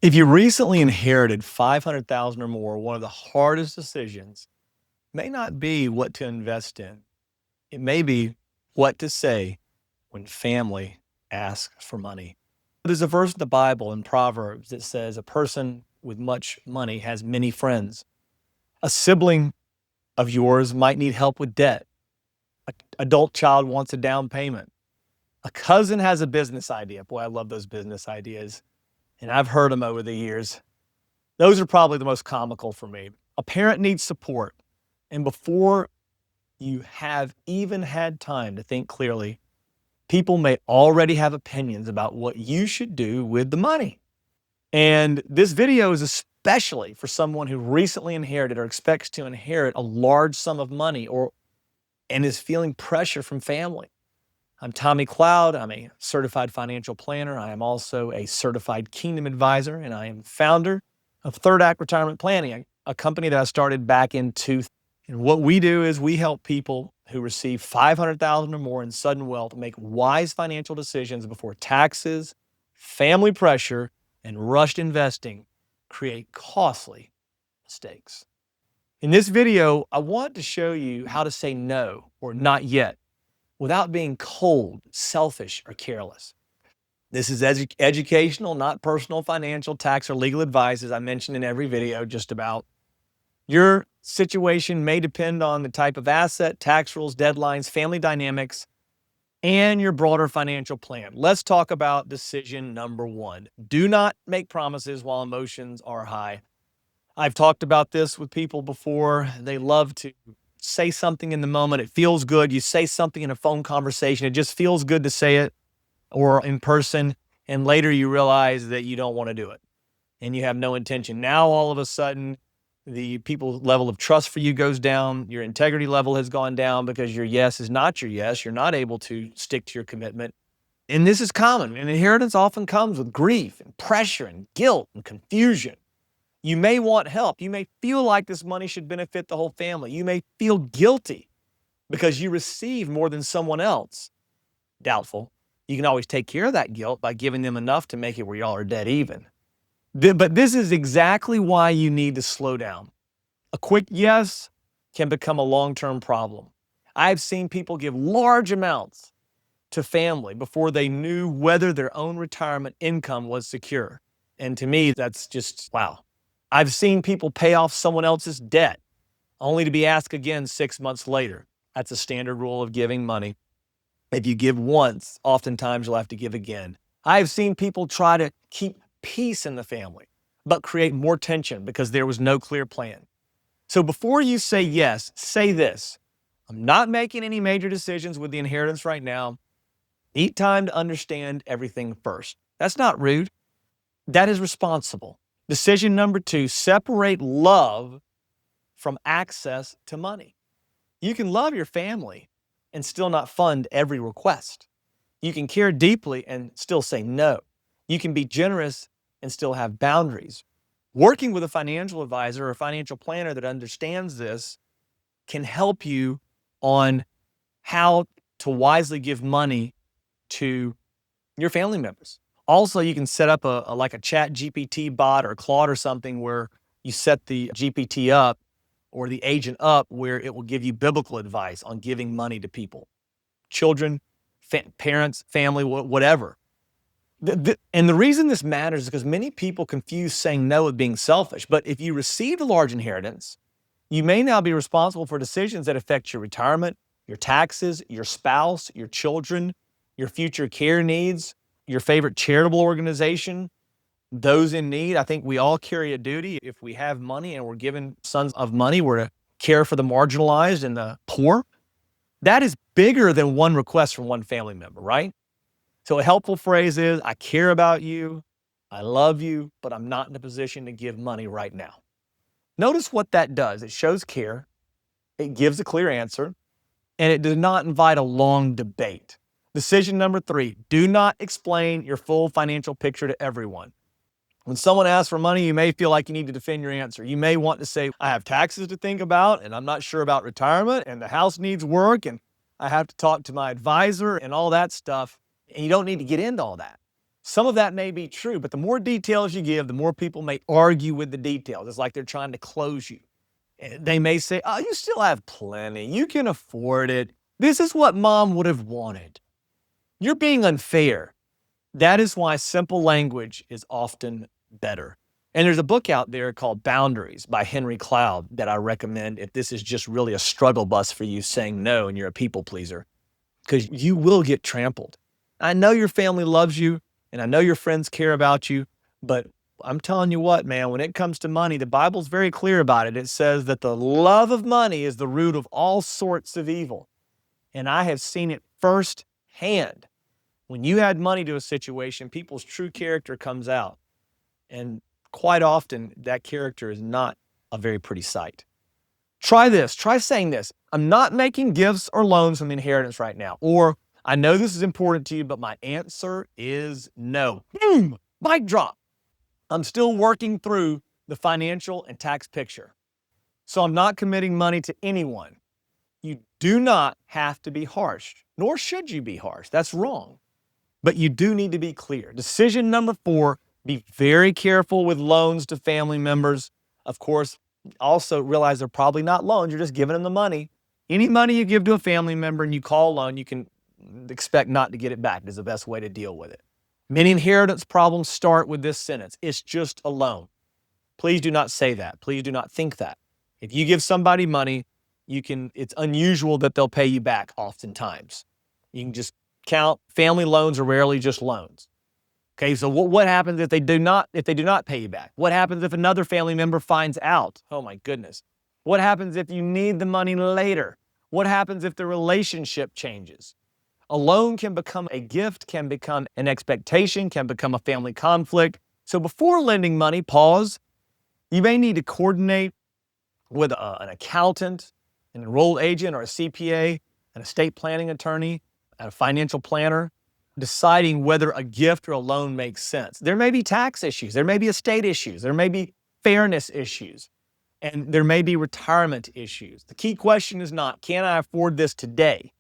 If you recently inherited 500,000 or more, one of the hardest decisions may not be what to invest in. It may be what to say when family asks for money. There's a verse in the Bible in Proverbs that says a person with much money has many friends. A sibling of yours might need help with debt. An adult child wants a down payment. A cousin has a business idea. Boy, I love those business ideas. And I've heard them over the years. Those are probably the most comical for me. A parent needs support. And before you have even had time to think clearly, people may already have opinions about what you should do with the money. And this video is especially for someone who recently inherited or expects to inherit a large sum of money and is feeling pressure from family. I'm Tommy Cloud. I'm a certified financial planner. I am also a certified Kingdom advisor, and I am founder of Third Act Retirement Planning, a company that I started back in 2000. And what we do is we help people who receive 500,000 or more in sudden wealth make wise financial decisions before taxes, family pressure, and rushed investing create costly mistakes. In this video, I want to show you how to say no or not yet without being cold, selfish, or careless. This is educational, not personal financial, tax, or legal advice, as I mentioned in every video, just about. Your situation may depend on the type of asset, tax rules, deadlines, family dynamics, and your broader financial plan. Let's talk about decision number one. Do not make promises while emotions are high. I've talked about this with people before. They love to say something in the moment. It feels good. You say something in a phone conversation. It just feels good to say it or in person. And later you realize that you don't want to do it and you have no intention. Now, all of a sudden, the people's level of trust for you goes down. Your integrity level has gone down because your yes is not your yes. You're not able to stick to your commitment. And this is common. And inheritance often comes with grief and pressure and guilt and confusion. You may want help. You may feel like this money should benefit the whole family. You may feel guilty because you receive more than someone else. Doubtful. You can always take care of that guilt by giving them enough to make it where y'all are dead even. But this is exactly why you need to slow down. A quick yes can become a long-term problem. I've seen people give large amounts to family before they knew whether their own retirement income was secure. And to me, that's just, wow. I've seen people pay off someone else's debt only to be asked again 6 months later. That's a standard rule of giving money. If you give once, oftentimes you'll have to give again. I've seen people try to keep peace in the family, but create more tension because there was no clear plan. So before you say yes, say this: I'm not making any major decisions with the inheritance right now. Need time to understand everything first. That's not rude. That is responsible. Decision number two: separate love from access to money. You can love your family and still not fund every request. You can care deeply and still say no. You can be generous and still have boundaries. Working with a financial advisor or a financial planner that understands this can help you on how to wisely give money to your family members. Also, you can set up like a chat GPT bot or Claude or something where you set the GPT up or the agent up where it will give you biblical advice on giving money to people, children, parents, family, whatever. And the reason this matters is because many people confuse saying no with being selfish. But if you received a large inheritance, you may now be responsible for decisions that affect your retirement, your taxes, your spouse, your children, your future care needs, your favorite charitable organization, those in need. I think we all carry a duty. If we have money and we're given sons of money, we're to care for the marginalized and the poor. That is bigger than one request from one family member, right? So a helpful phrase is, I care about you, I love you, but I'm not in a position to give money right now. Notice what that does. It shows care, it gives a clear answer, and it does not invite a long debate. Decision number three: do not explain your full financial picture to everyone. When someone asks for money, you may feel like you need to defend your answer. You may want to say, I have taxes to think about, and I'm not sure about retirement, and the house needs work, and I have to talk to my advisor and all that stuff. And you don't need to get into all that. Some of that may be true, but the more details you give, the more people may argue with the details. It's like they're trying to close you. They may say, "Oh, you still have plenty. You can afford it. This is what mom would have wanted." You're being unfair. That is why simple language is often better. And there's a book out there called Boundaries by Henry Cloud that I recommend if this is just really a struggle bus for you saying no and you're a people pleaser, because you will get trampled. I know your family loves you and I know your friends care about you, but I'm telling you what, man, when it comes to money, the Bible's very clear about it. It says that the love of money is the root of all sorts of evil. And I have seen it firsthand. When you add money to a situation, people's true character comes out. And quite often, that character is not a very pretty sight. Try this. Try saying this. I'm not making gifts or loans from the inheritance right now. Or, I know this is important to you, but my answer is no. Boom! Mic drop. I'm still working through the financial and tax picture. So I'm not committing money to anyone. You do not have to be harsh, nor should you be harsh. That's wrong. But you do need to be clear. Decision number 4, be very careful with loans to family members. Of course, also realize they're probably not loans. You're just giving them the money. Any money you give to a family member and you call a loan, you can expect not to get it back. Is the best way to deal with it. Many inheritance problems start with this sentence: it's just a loan. Please do not say that. Please do not think that. If you give somebody money, it's unusual that they'll pay you back oftentimes. You can just count. Family loans are rarely just loans. Okay, so what happens if they do not pay you back? What happens if another family member finds out? Oh my goodness. What happens if you need the money later? What happens if the relationship changes? A loan can become a gift, can become an expectation, can become a family conflict. So before lending money, pause. You may need to coordinate with an accountant, an enrolled agent, or a CPA, an estate planning attorney, a financial planner, deciding whether a gift or a loan makes sense. There may be tax issues, there may be estate issues, there may be fairness issues, and there may be retirement issues. The key question is not, can I afford this today?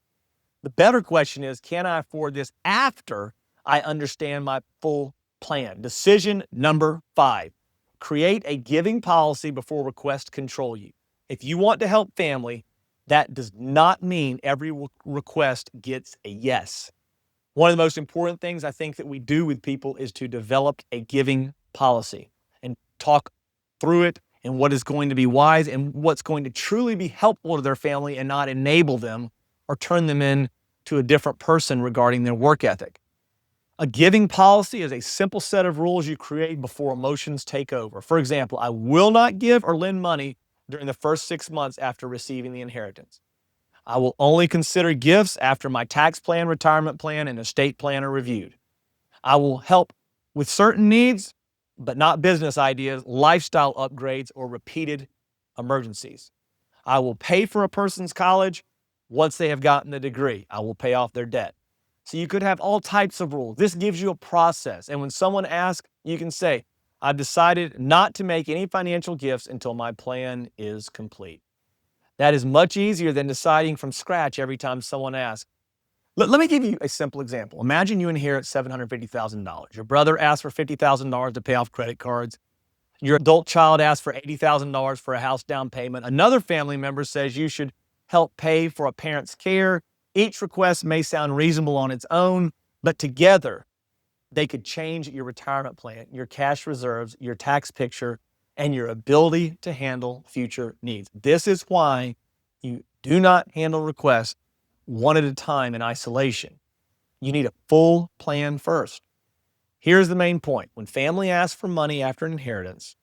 The better question is, can I afford this after I understand my full plan? Decision number 5, create a giving policy before requests control you. If you want to help family, that does not mean every request gets a yes. One of the most important things I think that we do with people is to develop a giving policy and talk through it and what is going to be wise and what's going to truly be helpful to their family and not enable them or turn them into a different person regarding their work ethic. A giving policy is a simple set of rules you create before emotions take over. For example, I will not give or lend money during the first 6 months after receiving the inheritance. I will only consider gifts after my tax plan, retirement plan, and estate plan are reviewed. I will help with certain needs, but not business ideas, lifestyle upgrades, or repeated emergencies. I will pay for a person's college once they have gotten the degree. I will pay off their debt. So you could have all types of rules. This gives you a process. And when someone asks, you can say, I've decided not to make any financial gifts until my plan is complete. That is much easier than deciding from scratch every time someone asks. Let me give you a simple example. Imagine you inherit $750,000. Your brother asks for $50,000 to pay off credit cards. Your adult child asks for $80,000 for a house down payment. Another family member says you should help pay for a parent's care. Each request may sound reasonable on its own, but together they could change your retirement plan, your cash reserves, your tax picture, and your ability to handle future needs. This is why you do not handle requests one at a time in isolation. You need a full plan first. Here's the main point. When family asks for money after an inheritance,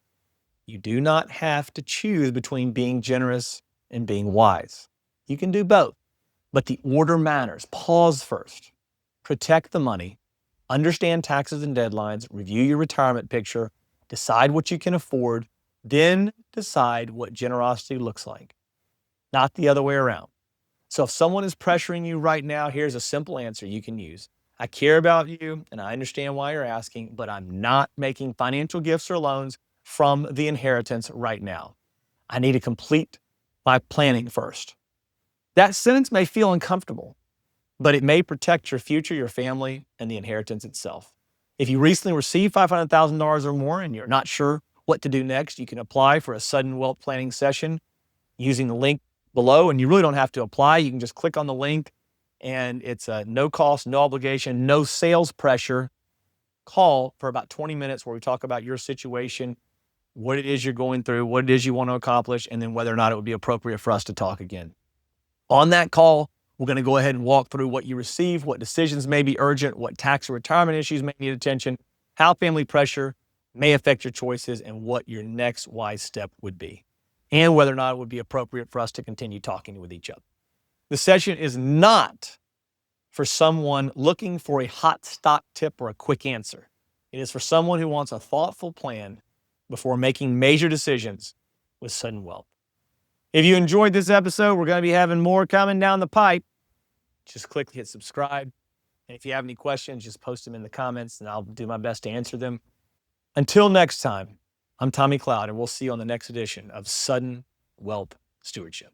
you do not have to choose between being generous and being wise. You can do both, but the order matters. Pause first. Protect the money. Understand taxes and deadlines. Review your retirement picture. Decide what you can afford. Then decide what generosity looks like, not the other way around. So if someone is pressuring you right now, here's a simple answer you can use. I care about you and I understand why you're asking, but I'm not making financial gifts or loans from the inheritance right now. I need to complete my planning first. That sentence may feel uncomfortable, but it may protect your future, your family, and the inheritance itself. If you recently received $500,000 or more and you're not sure what to do next, you can apply for a sudden wealth planning session using the link below. And you really don't have to apply. You can just click on the link, and it's a no cost, no obligation, no sales pressure call for about 20 minutes where we talk about your situation, what it is you're going through, what it is you want to accomplish, and then whether or not it would be appropriate for us to talk again. On that call, we're going to go ahead and walk through what you receive, what decisions may be urgent, what tax or retirement issues may need attention, how family pressure may affect your choices, and what your next wise step would be, and whether or not it would be appropriate for us to continue talking with each other. The session is not for someone looking for a hot stock tip or a quick answer. It is for someone who wants a thoughtful plan before making major decisions with sudden wealth. If you enjoyed this episode, we're going to be having more coming down the pipe. Just click hit subscribe. And if you have any questions, just post them in the comments and I'll do my best to answer them. Until next time, I'm Tommy Cloud, and we'll see you on the next edition of Sudden Wealth Stewardship.